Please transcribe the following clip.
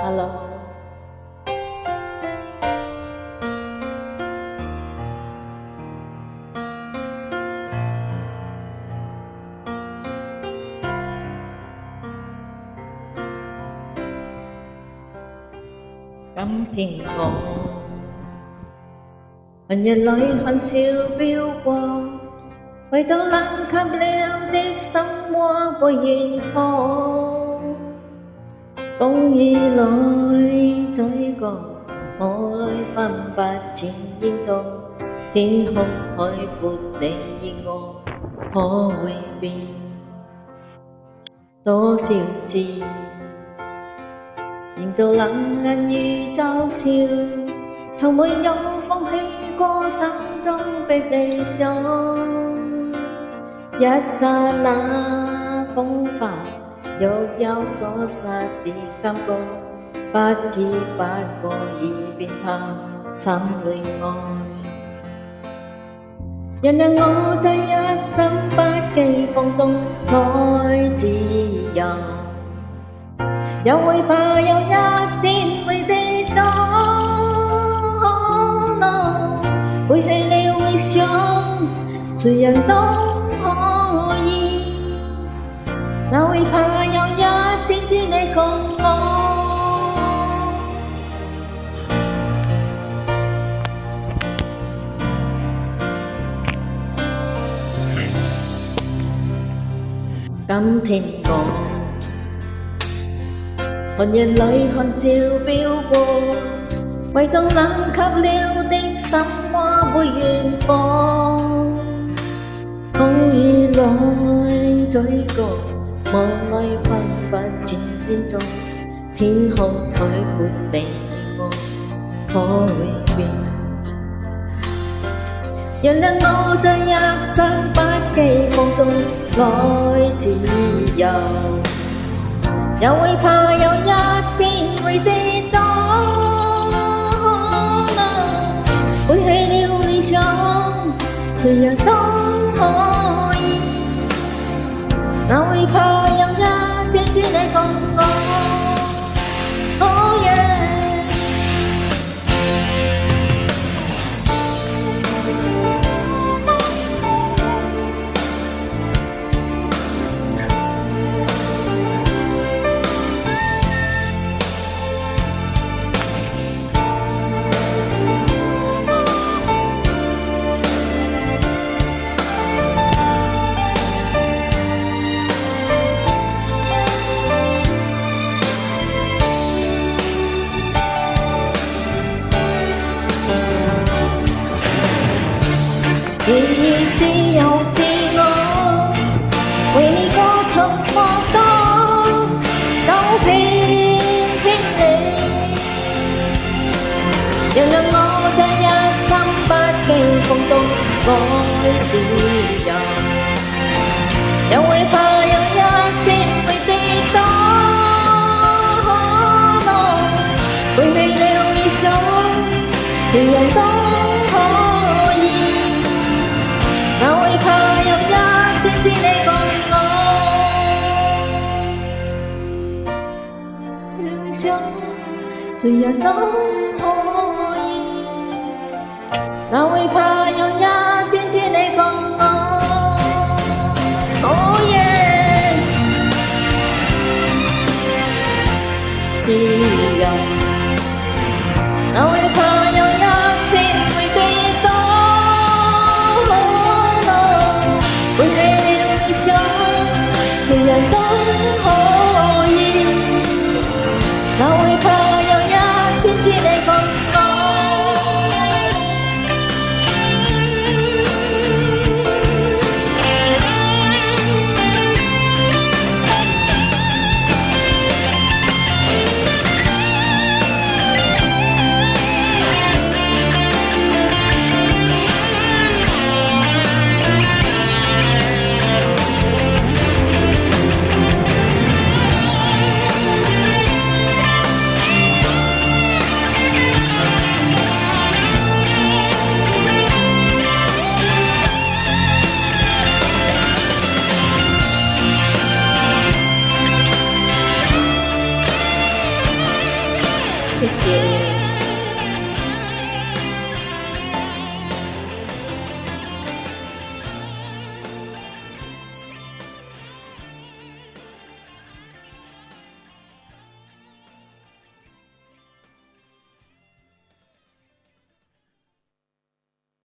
Hello，今天我平日裏很少飆過，為咗冷卻了的心窩背遠方。風雨裏追過，霧裏分不清煙蹤，天空海闊你我可會變？多少次營造冷眼與嘲笑，從沒有放棄過心中的理想。一剎那風化，若有所失的感覺，不知不覺已變淡心裏愛。人讓我在一生不羈放縱愛自由，又會怕有一天會跌倒，背棄了理想，誰人都可以，哪會怕有一天只你共我。今天我寒夜裏看笑飆過，為縱冷卻了的心窩背遠方。風雨裏追過，霧裏分不清煙蹤，天空海闊你我可會變？人讓我在一生不羈放縱愛自由，又會怕有一天會跌倒，背棄了理想，誰人都可以，哪會怕有一天只你共我。Oh yeah。然而只有自我，為你歌唱過多，走遍天地。原諒我這一生不羈放縱愛自由，又會怕有一天會跌倒，背棄了理想，誰人都可以。哪會怕有一天只你共我？理想誰人都可以，哪會怕有一天只你共我？Oh yeah，自由，哪會怕有一天會跌倒？背棄了理想，誰人都可以，哪會怕有一天只你共我？謝謝。